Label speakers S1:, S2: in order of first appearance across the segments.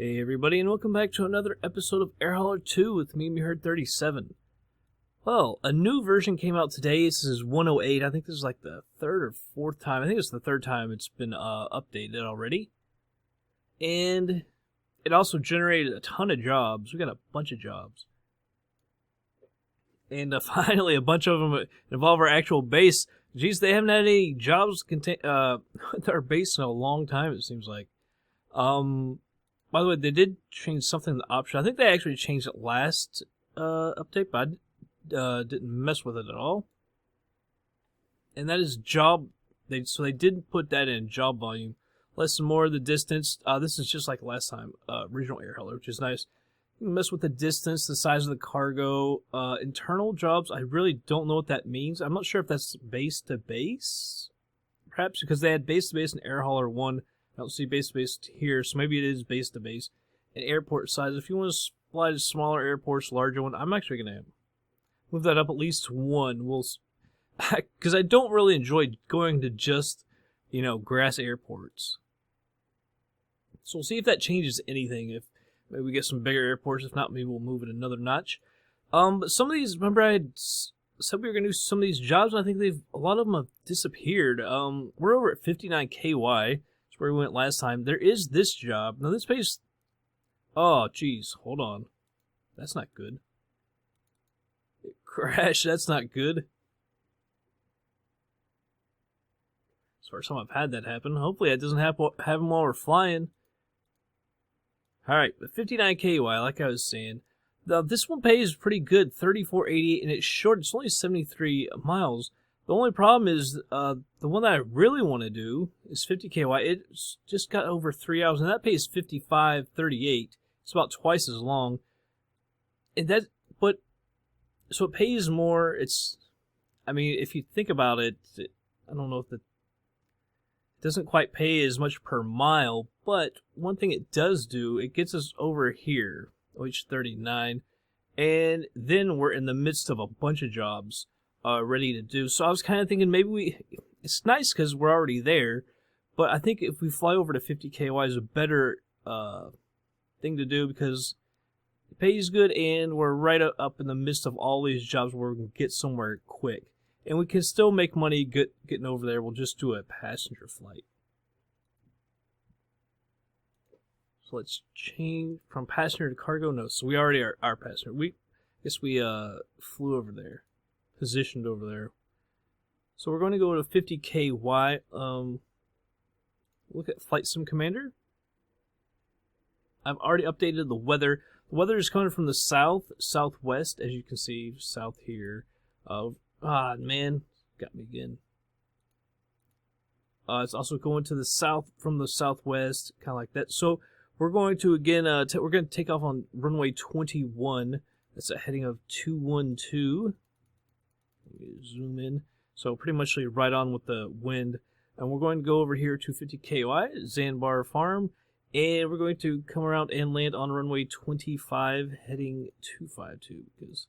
S1: Hey everybody, and welcome back to another episode of Air Hauler 2 with me, Meherd37. Well, a new version came out today. This is 108. I think this is like the third or fourth time. I think it's the third time it's been updated already. And it also generated a ton of jobs. We got a bunch of jobs. And finally, a bunch of them involve our actual base. Geez, they haven't had any jobs with our base in a long time, it seems like. By the way, they did change something in the option. I think they actually changed it last update, but I didn't mess with it at all. And that is job. So they did put that in job volume. Less and more of the distance. This is just like last time, original air hauler, which is nice. You can mess with the distance, the size of the cargo. Internal jobs, I really don't know what that means. I'm not sure if that's base to base. Perhaps because they had base to base in Air Hauler 1. I don't see base to base here, so maybe it is base to base. And airport size, if you want to fly to smaller airports, larger one, I'm actually going to move that up at least one. Because I don't really enjoy going to just, grass airports. So we'll see if that changes anything. If maybe we get some bigger airports, if not, maybe we'll move it another notch. But some of these, remember I had said we were going to do some of these jobs, and I think a lot of them have disappeared. We're over at 59 KY. Where we went last time. There is this job. Now this pays... Oh, geez. Hold on. That's not good. It crashed. That's not good. It's the first time I've had that happen. Hopefully that doesn't happen while we're flying. Alright, the 59 KY, like I was saying. This one pays pretty good. 34.88, and it's short. It's only 73 miles. The only problem is the one that I really want to do is 50 KY. It's just got over 3 hours, and that pays 55.38. It's about twice as long. And so it pays more. If you think about it, I don't know if it doesn't quite pay as much per mile, but one thing it does do, it gets us over here, OH39, and then we're in the midst of a bunch of jobs. Ready to do. So I was kind of thinking maybe it's nice because we're already there, but I think if we fly over to 50 KY is a better thing to do because it pays good and we're right up in the midst of all these jobs where we can get somewhere quick. And we can still make money getting over there. We'll just do a passenger flight. So let's change from passenger to cargo. No, so we already are passenger. I guess we flew over there. Positioned over there. So we're going to go to 50 KY. Look at FlightSim Commander. I've already updated the weather. The weather is coming from the southwest, as you can see, south here. Man, got me again. It's also going to the south from the southwest, kind of like that. So we're going to again, we're going to take off on runway 21. That's a heading of 212. Zoom in. So pretty much right on with the wind. And we're going to go over here to 50 KY, Zanbar Farm. And we're going to come around and land on runway 25, heading 252. Because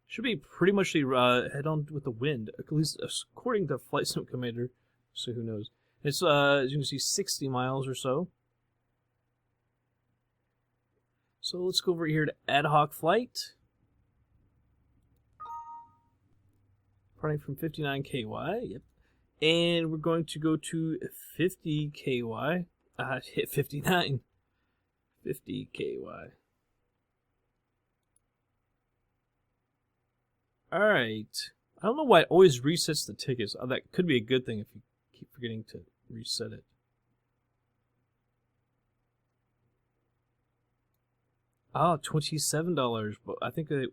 S1: it should be pretty much head on with the wind, at least according to FlightSim Commander. So who knows. It's, as you can see, 60 miles or so. So let's go over here to ad hoc flight. Running from 59 KY, yep. And we're going to go to 50 KY. Hit 59. 50 KY. Alright. I don't know why it always resets the tickets. That could be a good thing if you keep forgetting to reset it. $27. But I think they...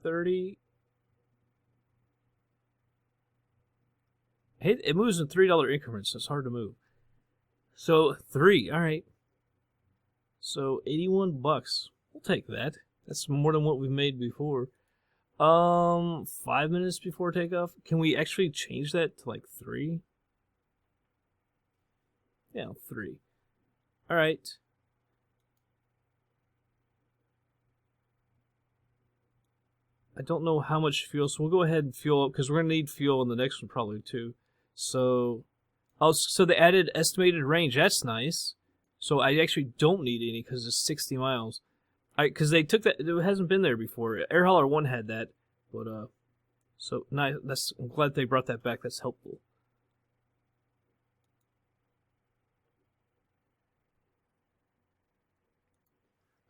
S1: 30... It moves in $3 increments, so it's hard to move. So, 3, alright. So, $81. We'll take that. That's more than what we've made before. 5 minutes before takeoff. Can we actually change that to, 3? Yeah, 3. Alright. I don't know how much fuel, so we'll go ahead and fuel up, because we're going to need fuel in the next one probably, too. So, oh, so they added estimated range. That's nice. So I actually don't need any because it's 60 miles. Because they took that, it hasn't been there before. Air Hauler 1 had that, but so nice. I'm glad they brought that back. That's helpful.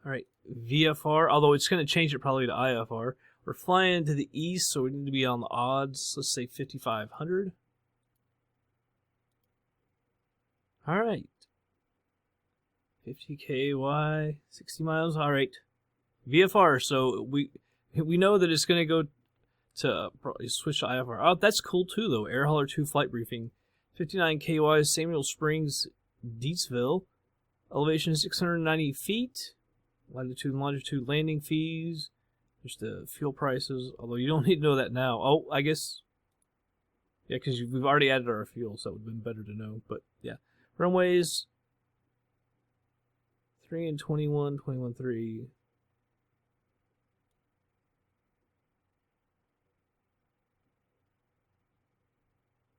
S1: All right, VFR. Although it's going to change it probably to IFR. We're flying to the east, so we need to be on the odds. Let's say 5,500. All right. 50 kY, 60 miles. All right. VFR. So we know that it's going to go to probably switch to IFR. Oh, that's cool too, though. Air Hauler 2 flight briefing. 59 kY, Samuel Springs, Deatsville. Elevation 690 feet. Latitude and longitude landing fees. There's the fuel prices. Although you don't need to know that now. Oh, I guess. Yeah, because we've already added our fuel, so it would have been better to know. But yeah. Runways. 3 and 21, 21.3.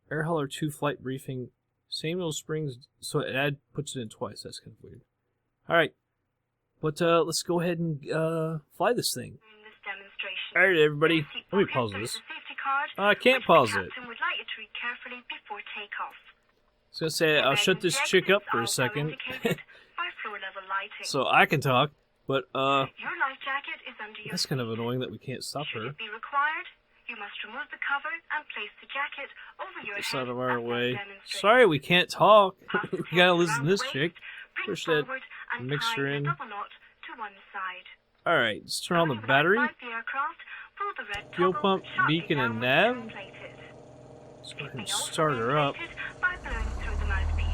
S1: Air Hauler 2 flight briefing. Samuel Springs. So it puts it in twice. That's kind of weird. Alright. But let's go ahead and fly this thing. Alright, everybody. Let me pause this. I can't pause it. I was going to say, I'll shut this chick up for a second. So I can talk. But, that's kind of annoying that we can't stop her.
S2: You must remove the cover and place the jacket over your
S1: This
S2: head
S1: out of our
S2: as
S1: way.
S2: demonstrated.
S1: Sorry, we can't talk. We gotta listen to this chick. Push that
S2: Forward and
S1: mixer
S2: tie the
S1: in.
S2: double knot to one side.
S1: Alright, let's turn on the battery.
S2: Outside the aircraft, pull the red
S1: Fuel
S2: toggle
S1: pump,
S2: sharply
S1: beacon, and
S2: downwards
S1: nav.
S2: inflated.
S1: Let's go ahead
S2: It may
S1: and
S2: also
S1: start
S2: be
S1: her up.
S2: inflated by blowing through the mouthpiece.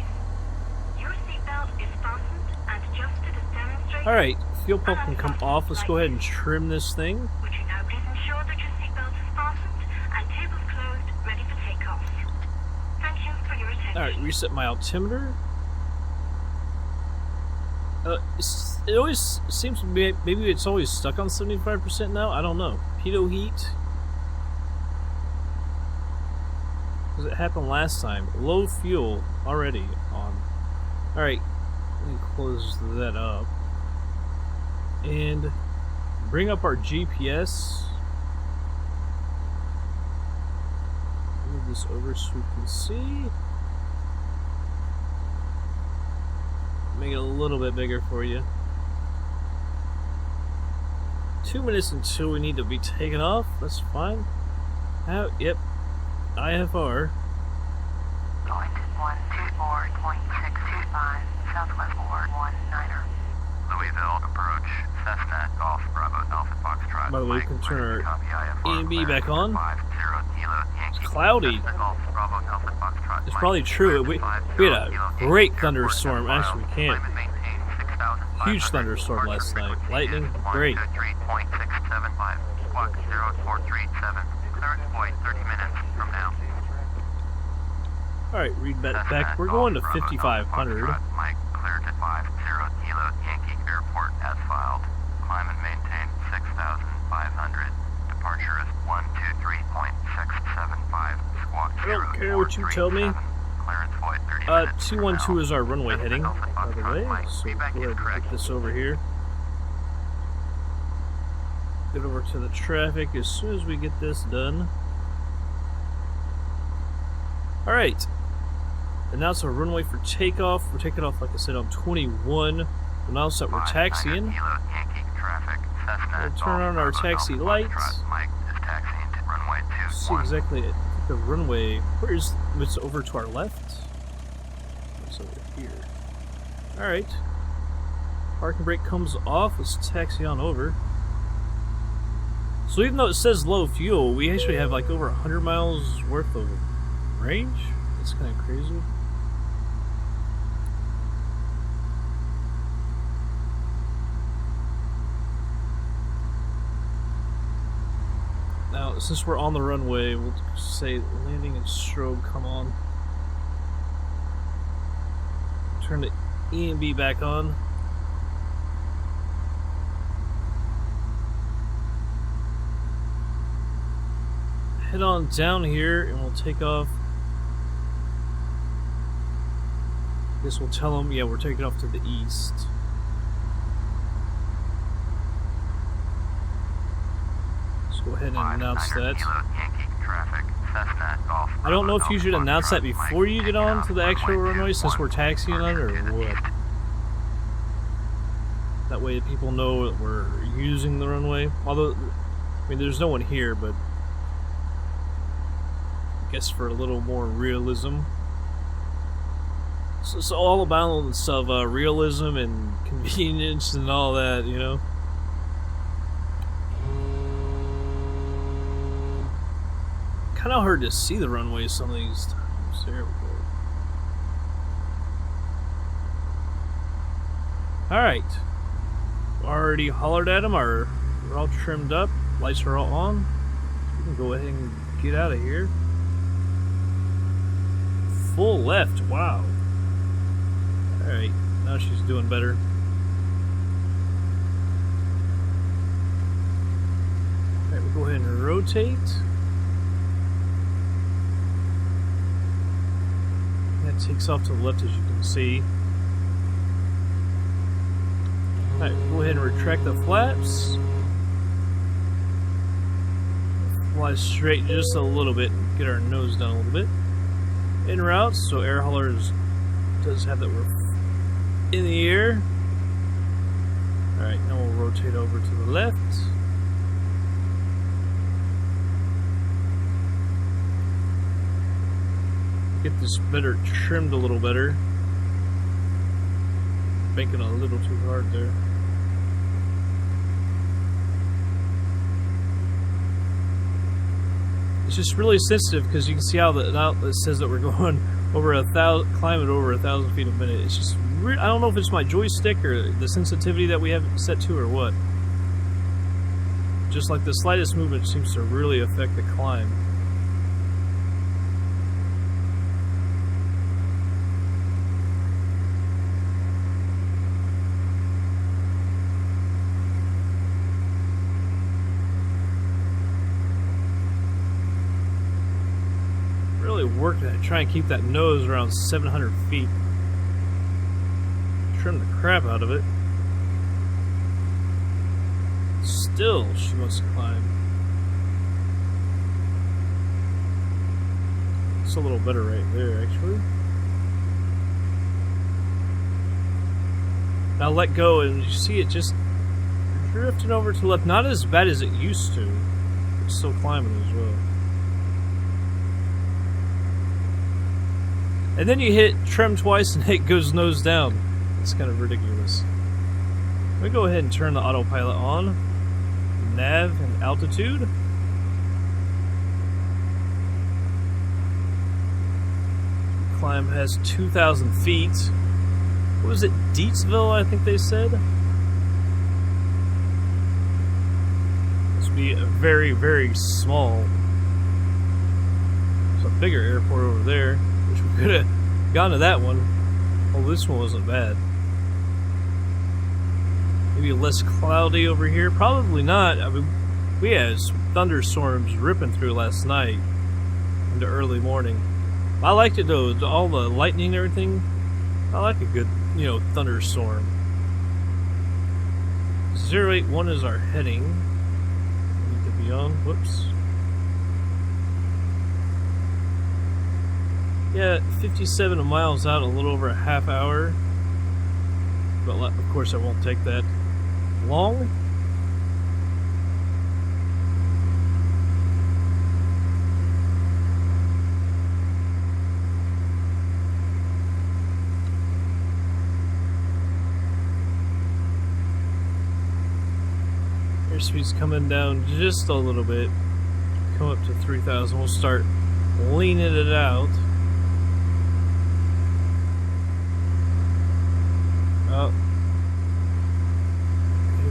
S2: Your seatbelt is fastened and adjusted as demonstrated.
S1: Alright, fuel pump can come off. Let's go ahead and trim this thing.
S2: Would you now please ensure that your seatbelt is fastened and tables closed, ready for takeoff. Thank you for your attention.
S1: Alright, reset my altimeter. It always seems to be, maybe it's always stuck on 75% now? I don't know. Pitot heat. Because it happened last time. Low fuel already on. Alright, let me close that up. And bring up our GPS. Move this over so we can see. Make it a little bit bigger for you. 2 minutes until we need to be taken off. That's fine. Yep. IFR.
S3: Point 124.625, Southwest 419er. Louisville, approach, Cessna, Golf, Bravo, Alpha Foxtrot.
S1: By the way, we can turn our E&B back on.
S3: 50 Kilo,
S1: It's
S3: Yankee,
S1: cloudy.
S3: Cessna, Golf, Bravo, Alpha Foxtrot.
S1: It's probably true. We had a great thunderstorm. Actually, we can't. Huge thunderstorm last night. Lightning, great.
S3: 123.675, squawk 0437. Clearance point 30 minutes from now.
S1: Alright, read that back. We're going to 5,500.
S3: Mike, cleared at 50 Kilo Yankee Airport as filed. Climb and maintain 6,500. Departure is 123.675. Squawk
S1: I don't care what you tell me.
S3: Clearance void 30 minutes.
S1: 212 is our runway heading, by the way. So go ahead and put this over here. Get over to the traffic as soon as we get this done. Alright. And now it's our runway for takeoff. We're taking off, like I said, on 21. And now that we're taxiing, we'll turn on our taxi lights. See exactly it. The runway. Where is it's over to our left? It's over here. Alright. Parking brake comes off. Let's taxi on over. So even though it says low fuel, we actually have like over 100 miles worth of range. It's kind of crazy. Now, since we're on the runway, we'll say landing and strobe come on. Turn the E&B back on. Head on down here and we'll take off. Guess we'll tell them, yeah, we're taking off to the east. Let's go ahead and announce that. I don't know if you should announce that before you get on to the actual runway since we're taxiing on it or what. That way people know that we're using the runway. Although, I mean, there's no one here, but I guess for a little more realism. So it's all a balance of realism and convenience and all that, you know? Kind of hard to see the runway some of these times. There we go. Alright. Already hollered at them. We're all trimmed up. Lights are all on. We can go ahead and get out of here. Full left. Wow. Alright. Now she's doing better. Alright, we'll go ahead and rotate. That takes off to the left, as you can see. Alright, go ahead and retract the flaps. Fly straight just a little bit and get our nose down a little bit. En route, so air haulers does have that we're in the air. Alright, now we'll rotate over to the left. Get this better trimmed a little better. Banking a little too hard there. It's just really sensitive because you can see how now it says that we're going over climbing over 1,000 feet a minute. It's just I don't know if it's my joystick or the sensitivity that we have it set to or what. Just like the slightest movement seems to really affect the climb. Working at try and keep that nose around 700 feet. Trim the crap out of it. Still, she wants to climb. It's a little better right there, actually. Now let go, and you see it just drifting over to the left. Not as bad as it used to. It's still climbing as well. And then you hit trim twice and it goes nose down. It's kind of ridiculous. Let me go ahead and turn the autopilot on. Nav and altitude. Climb has 2,000 feet. What was it? Deatsville, I think they said? This would be a very, very small. There's a bigger airport over there. Which we could have gone to that one. Oh, this one wasn't bad. Maybe less cloudy over here. Probably not. I mean, we had thunderstorms ripping through last night into early morning. I liked it though. All the lightning and everything. I like a good, you know, thunderstorm. 081 is our heading. We need to be on. Whoops. Yeah, 57 miles out, a little over a half hour. But of course, I won't take that long. Airspeed's coming down just a little bit. Come up to 3,000. We'll start leaning it out. Oh.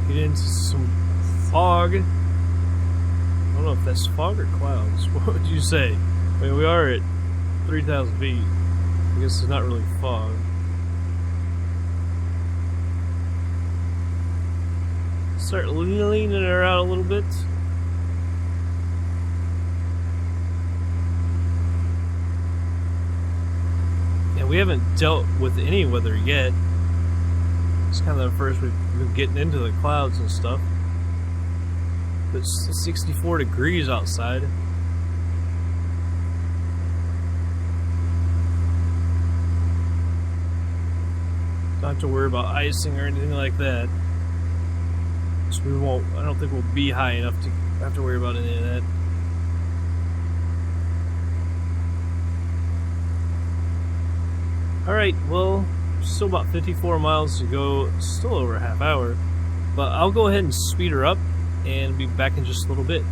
S1: Get into some fog. I don't know if that's fog or clouds. What would you say? I mean, we are at 3,000 feet. I guess it's not really fog. Start leaning her out a little bit. We haven't dealt with any weather yet. It's kind of the first we've been getting into the clouds and stuff. But it's 64 degrees outside. Don't have to worry about icing or anything like that. So we won't. I don't think we'll be high enough to have to worry about any of that. Alright, well, still about 54 miles to go, still over a half hour, but I'll go ahead and speed her up and be back in just a little bit.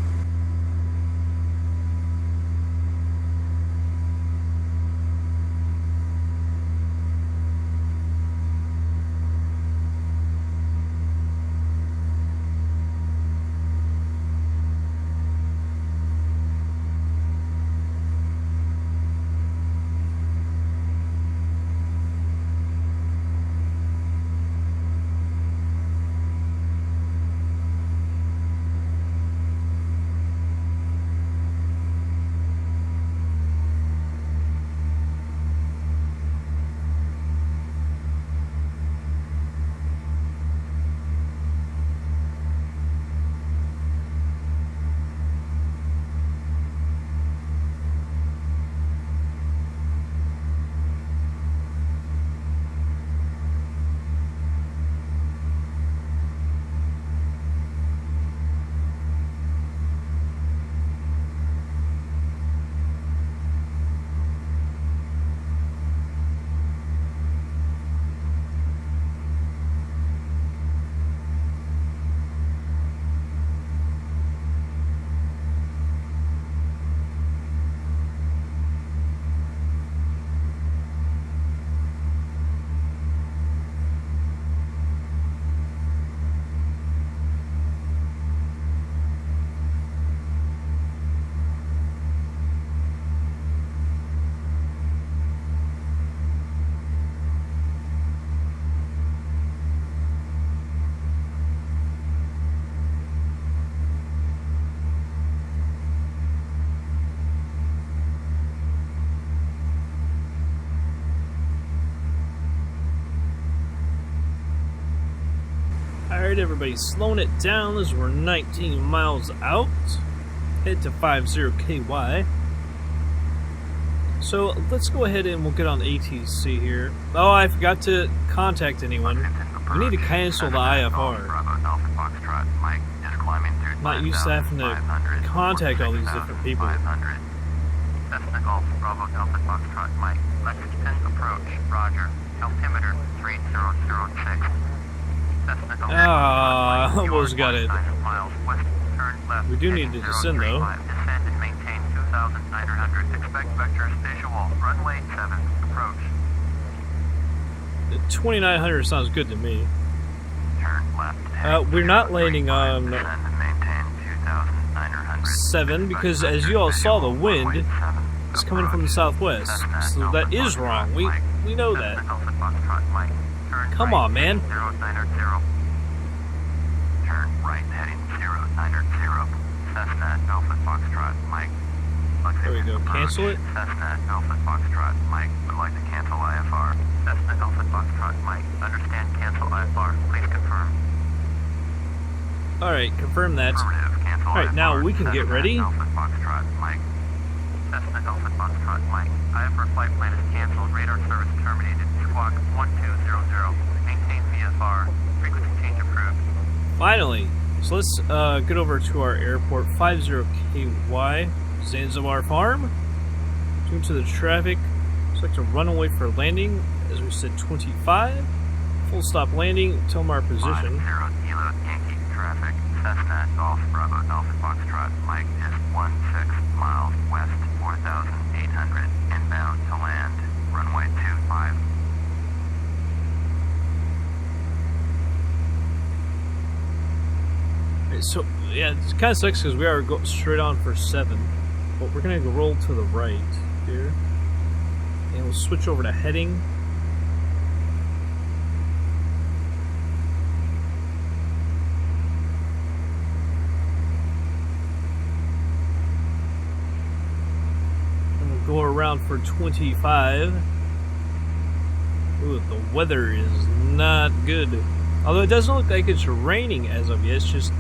S1: Alright, everybody, slowing it down as we're 19 miles out. Head to 50KY. So let's go ahead and we'll get on ATC here. Oh, I forgot to contact anyone. We need to cancel the IFR. Not used to having to contact all these different people.
S3: Cessna Golf, Bravo Delta Foxtrot Mike. Lexington approach, Roger. Altimeter 3006. Cessna Golf,
S1: Ah, almost got it.
S3: miles west, turn left.
S1: We do need to descend though.
S3: Descend and maintain 2,900. Expect vectors visual. Runway 7, approach.
S1: The 2900 sounds good to me.
S3: Turn left.
S1: We're not landing on
S3: Descend and maintain 2,900.
S1: 7 because, as you all saw, the wind is coming from the southwest. So that is wrong. We know that. Come on, man.
S3: 090. Turn right heading 090. Cessna Alpha Foxtrot Mike.
S1: There we go. Cancel it.
S3: Cessna Alpha Foxtrot Mike would like to cancel IFR. Cessna Alpha Foxtrot Mike. Understand cancel IFR. Please confirm.
S1: Alright, confirm that.
S3: Affirmative. Cancel
S1: Alright, now
S3: IFR.
S1: we can get
S3: Cessna
S1: ready.
S3: Alpha Foxtrot Mike. Cessna Alpha Foxtrot Mike. IFR flight plan is canceled. Radar service terminated. Squawk 1200. Maintain VFR. Frequency change approved.
S1: Finally. So let's get over to our airport, 50KY, Zanzibar Farm. Tune to the traffic. Select a runway for landing. As we said, 25. Full stop landing. Tell them our position.
S3: 50 Kilo Yankee traffic. Cessna Golf Bravo Alpha Foxtrot Mike is 16 miles west, 4,800. Inbound to land. Runway 25.
S1: So, yeah, it kind of sucks because we are going straight on for 7. But we're going to go roll to the right here. And we'll switch over to heading. And we'll go around for 25. Ooh, the weather is not good. Although it doesn't look like it's raining as of yet. It's just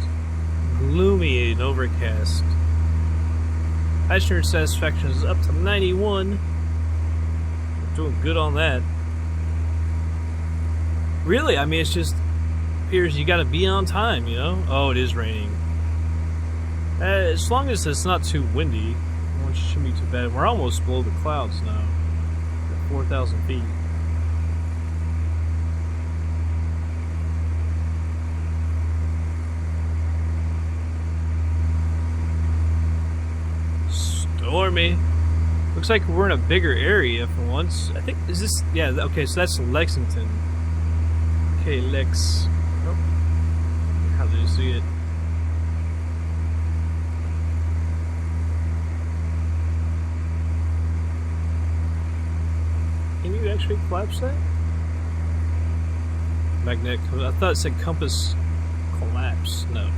S1: gloomy and overcast. Passenger satisfaction is up to 91. We're doing good on that. Really, I mean, it's just appears you gotta be on time, you know? Oh, it is raining. As long as it's not too windy, it shouldn't be too bad. We're almost below the clouds now. At 4,000 feet. Stormy. Looks like we're in a bigger area for once. I think, is this, yeah, okay, so that's Lexington. Okay, Lex. Oh. How did you see it? Can you actually collapse that? Magnetic, I thought it said compass collapse. No.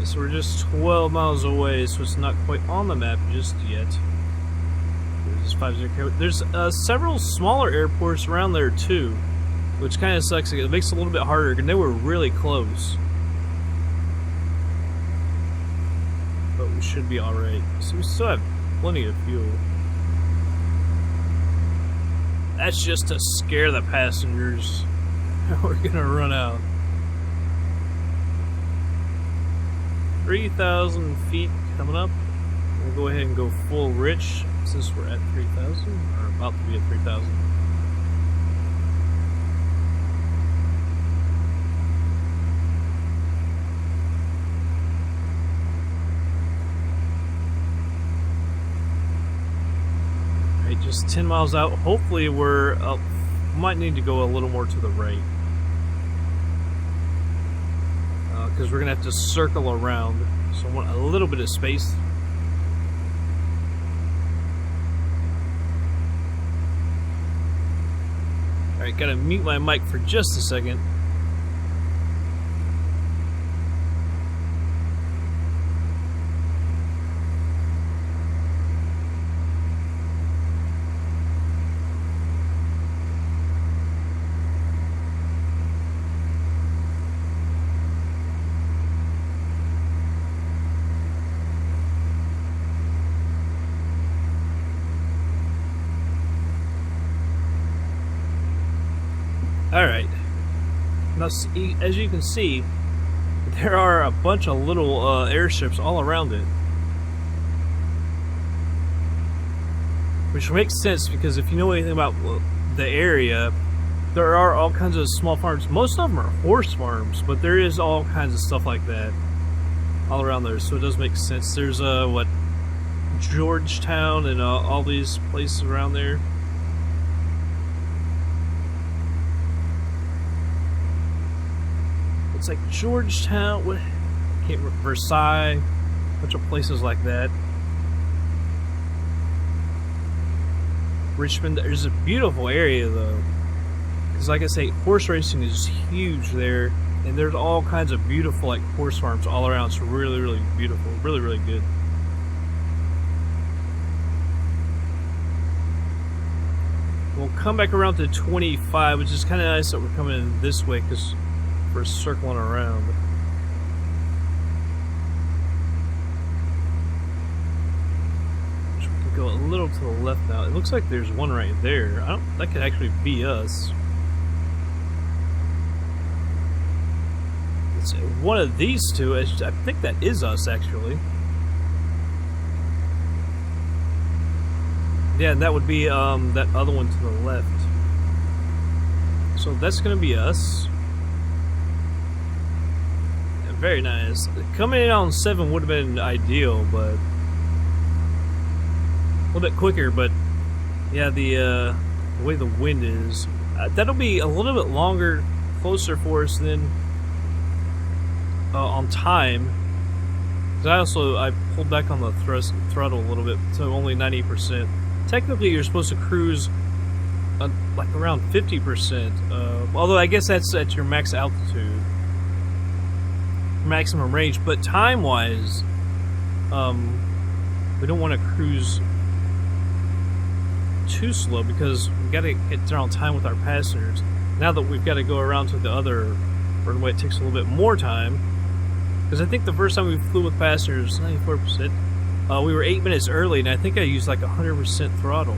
S1: So we're just 12 miles away, so it's not quite on the map just yet. There's several smaller airports around there too, which kind of sucks. It makes it a little bit harder, and they were really close. But we should be alright. So we still have plenty of fuel. That's just to scare the passengers. We're gonna run out. 3,000 feet coming up. We'll go ahead and go full rich since we're at 3,000, or about to be at 3,000. Alright, just 10 miles out. Hopefully we're up. Might need to go a little more to the right. Because we're going to have to circle around. So I want a little bit of space. Alright, gotta mute my mic for just a second. Alright, now as you can see, there are a bunch of little airships all around it. Which makes sense because if you know anything about the area, there are all kinds of small farms. Most of them are horse farms, but there is all kinds of stuff like that all around there, so it does make sense. There's, Georgetown and all these places around there. It's like Georgetown, what? Can't remember, Versailles, a bunch of places like that. Richmond, there's a beautiful area though. Because like I say, horse racing is huge there, and there's all kinds of beautiful like horse farms all around. It's really, really beautiful, really, really good. We'll come back around to 25, which is kind of nice that we're coming in this way because we're circling around. We can go a little to the left now. It looks like there's one right there. That could actually be us. It's one of these two. I think that is us actually. Yeah, and that would be that other one to the left. So that's gonna be us. Very nice. Coming in on 7 would have been ideal, but a little bit quicker. But yeah, the way the wind is, that'll be a little bit longer, closer for us than on time. Because I pulled back on the throttle a little bit to only 90%. Technically, you're supposed to cruise like around 50%. Although I guess that's at your max altitude. Maximum range, but time-wise, we don't want to cruise too slow because we got to get there on time with our passengers. Now that we've got to go around to the other runway, it takes a little bit more time. Because I think the first time we flew with passengers, 94%, we were 8 minutes early, and I think I used like 100% throttle.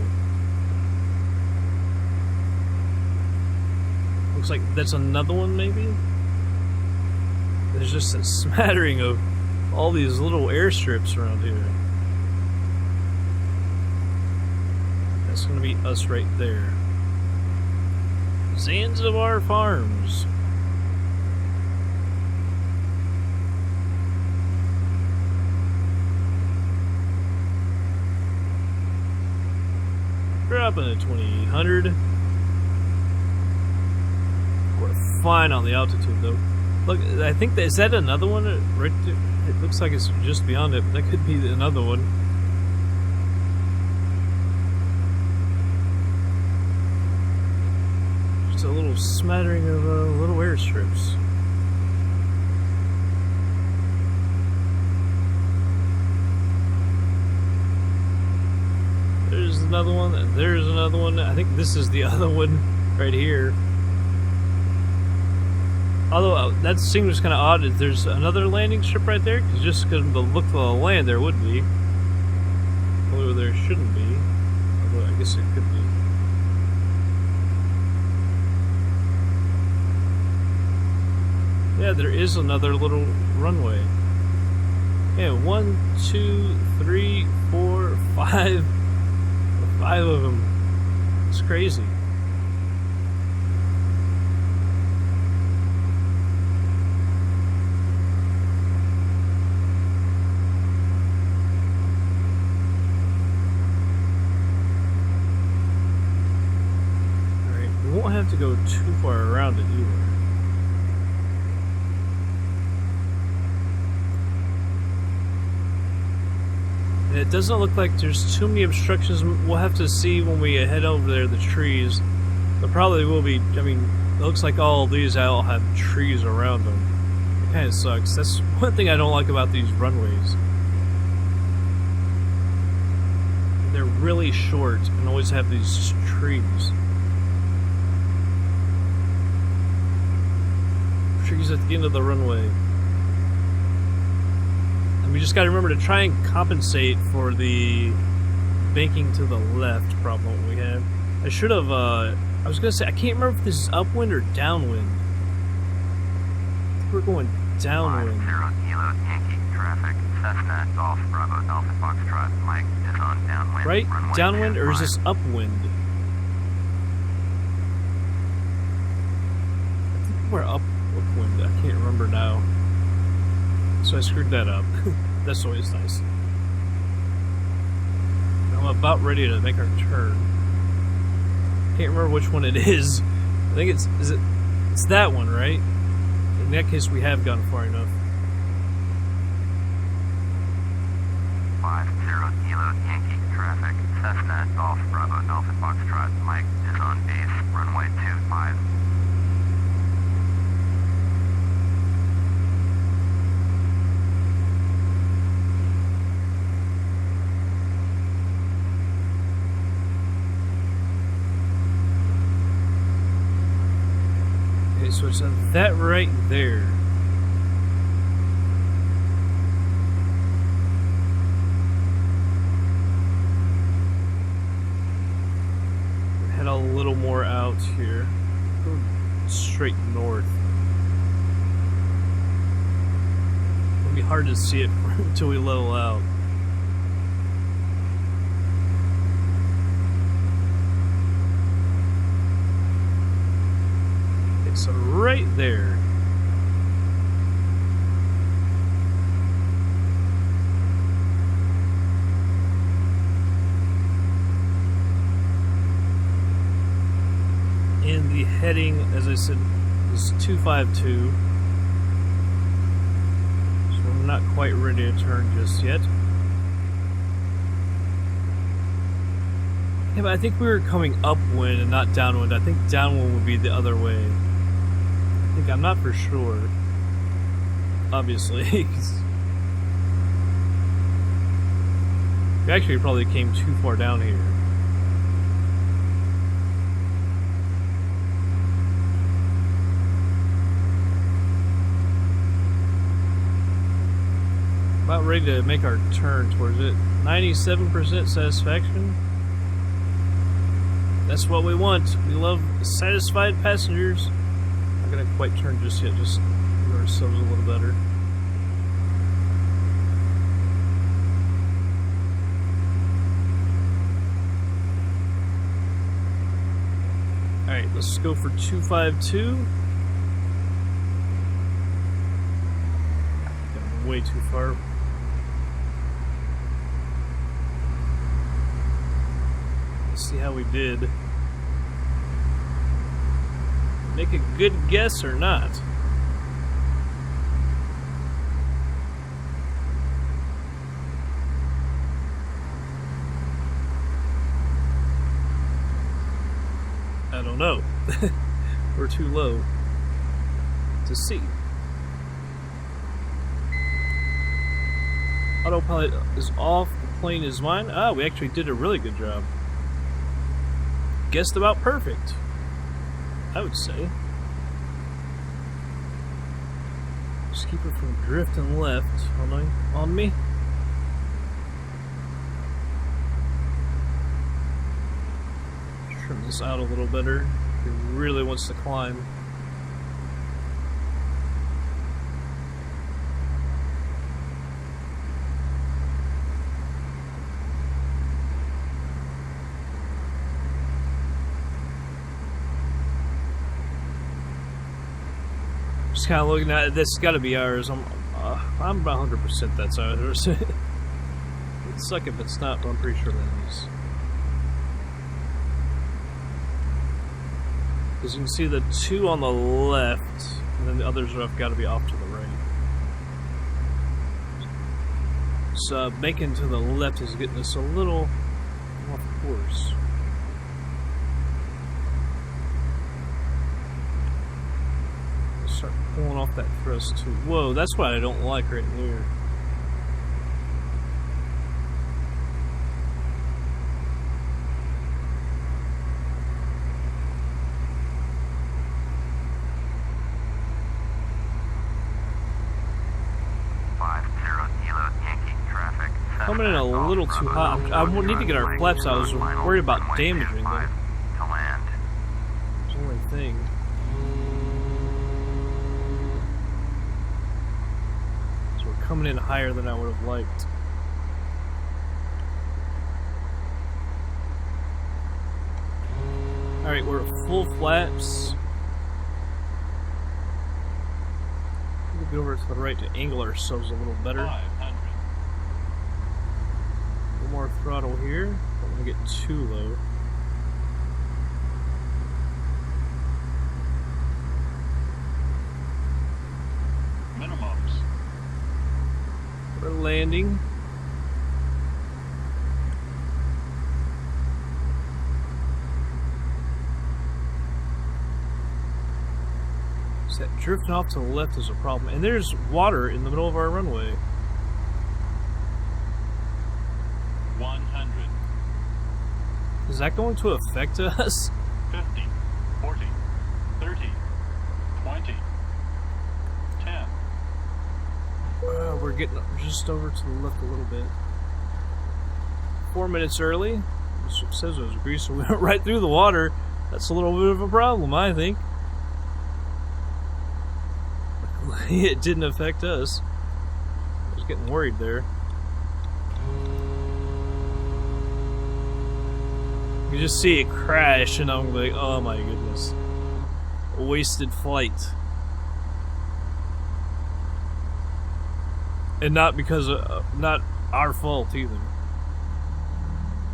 S1: Looks like that's another one, maybe? There's just a smattering of all these little airstrips around here. That's going to be us right there. Zanzibar Farms. Dropping at 2800. We're fine on the altitude though. Look, I think that, is that another one right there? It looks like it's just beyond it, but that could be another one. Just a little smattering of little airstrips. There's another one, and there's another one. I think this is the other one right here. Although that seems kind of odd. Is there's another landing strip right there? Cause just because of the look of the land, there would be. Although there shouldn't be. Although I guess it could be. Yeah, there is another little runway. Yeah, 1, 2, 3, 4, 5. 5 of them. It's crazy. Alright, we won't have to go too far around it either. And it doesn't look like there's too many obstructions. We'll have to see when we head over there, the trees. There probably will be. I mean, it looks like all of these all have trees around them. It kind of sucks. That's one thing I don't like about these runways. They're really short and always have these trees. Trees at the end of the runway. We just got to remember to try and compensate for the banking to the left problem we have. I should have, I was going to say, I can't remember if this is upwind or downwind. I think we're going downwind.
S3: 50 Kilo Yankee traffic, Cessna, Golf, Bravo, Alpha Foxtrot, Mike is on downwind.
S1: Right?
S3: Runway
S1: Downwind, or is
S3: 5.
S1: this upwind? I think we're upwind. I can't remember now. So I screwed that up. That's always nice. I'm about ready to make our turn. Can't remember which one it is. I think it's that one, right? In that case, we have gone far enough.
S3: 50 Kilo Yankee traffic, Cessna, Golf, Bravo, Alpha Foxtrot, Mike is on base, runway 25.
S1: So it's that right there. Head a little more out here. Go straight north. It'll be hard to see it until we level out. So right there. And the heading, as I said, is 252. So we're not quite ready to turn just yet. Yeah, but I think we were coming upwind and not downwind. I think downwind would be the other way. I'm not for sure. Obviously. We actually probably came too far down here. about ready to make our turn towards it. 97% satisfaction. That's what we want. We love satisfied passengers. Not gonna quite turn just yet, just do ourselves a little better. Alright, let's go for 252. Got way too far. Let's see how we did. Make a good guess or not. I don't know. We're too low to see. Autopilot is off, the plane is mine. Ah, we actually did a really good job. Guessed about perfect, I would say. Just keep it from drifting left on me. Trim this out a little better. He really wants to climb. Just kind of looking at it. This got to be ours. I'm about 100% that's ours. It'd suck if it's not, but I'm pretty sure that is. As you can see, the two on the left, and then the others have got to be off to the right. So making to the left is getting us a little off course. Start pulling off that thrust too. Whoa, that's what I don't like right here. Coming in a little too hot. I need to get our flaps out. I was worried about damaging them. It's the only thing. So we're coming in higher than I would have liked. Alright, we're at full flaps. We'll get over to the right to angle ourselves a little better. 500. More throttle here. Don't want to get too low.
S4: Minimums.
S1: We're landing. So that drifting off to the left is a problem. And there's water in the middle of our runway.
S4: 100.
S1: Is that going to affect us?
S4: 50, 40, 30, 20, 10.
S1: We're getting just over to the left a little bit. 4 minutes early. It says it was grease, so we went right through the water. That's a little bit of a problem, I think. It didn't affect us. I was getting worried there. You just see it crash, and I'm like, oh my goodness. A wasted flight. And not because of, not our fault either.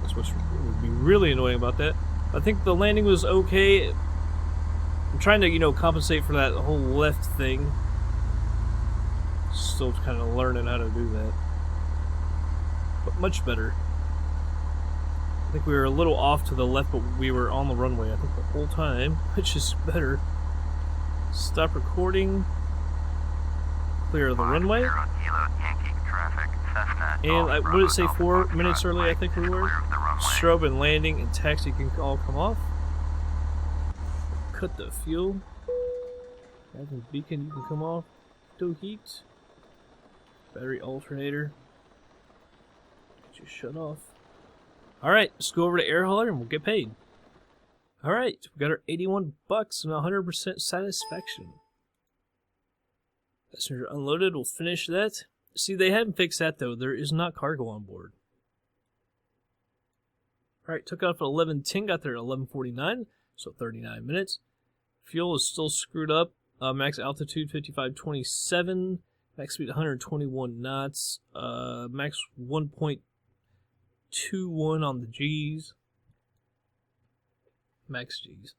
S1: That's what would be really annoying about that. I think the landing was okay. I'm trying to, compensate for that whole left thing. Still kind of learning how to do that. But much better. I think we were a little off to the left, but we were on the runway, I think, the whole time, which is better. Stop recording. Clear the runway. And what did it say, 4 minutes early, I think we were? Strobe and landing and taxi can all come off. Cut the fuel. Having beacon, you can come off. No heat. Battery alternator. Get you shut off. Alright, let's go over to air hauler and we'll get paid. Alright, we got our $81 and 100% satisfaction. Passenger unloaded, we'll finish that. See, they haven't fixed that though. There is not cargo on board. Alright, took off at 11:10, got there at 11:49, so 39 minutes. Fuel is still screwed up. Max altitude 55.27, max speed 121 knots, max 1.21 on the G's. Max G's.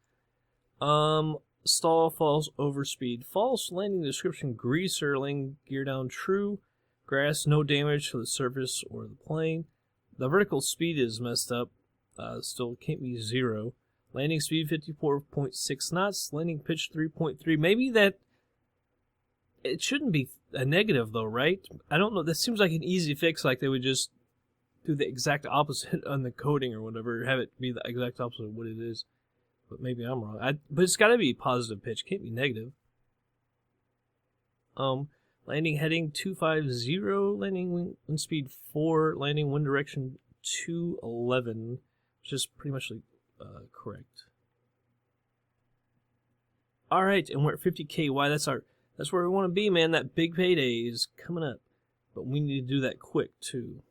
S1: Stall, false, overspeed. False, landing description, greaser, landing gear down, true. Grass, no damage to the surface or the plane. The vertical speed is messed up. Still can't be 0. Landing speed 54.6 knots. Landing pitch 3.3. Maybe that... It shouldn't be a negative though, right? I don't know. That seems like an easy fix. Like they would just do the exact opposite on the coding or whatever. Have it be the exact opposite of what it is. But maybe I'm wrong. But it's got to be positive pitch. Can't be negative. Landing heading 250. Landing wind speed 4. Landing wind direction 211. Which is pretty much correct. Alright, and we're at 50K. Why? That's where we want to be, man. That big payday is coming up. But we need to do that quick, too.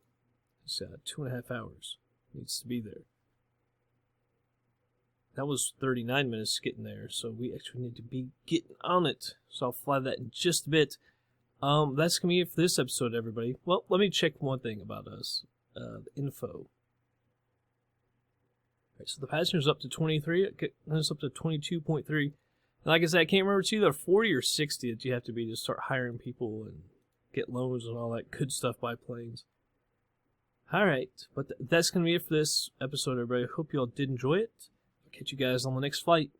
S1: It's 2.5 hours. Needs to be there. That was 39 minutes getting there, so we actually need to be getting on it. So I'll fly that in just a bit. That's going to be it for this episode, everybody. Well, let me check one thing about us. The info. Alright, so the passenger's up to 23. It's up to 22.3. And like I said, I can't remember, it's either 40 or 60 that you have to be to start hiring people and get loans and all that good stuff by planes. Alright, but that's going to be it for this episode, everybody. I hope you all did enjoy it. I'll catch you guys on the next flight.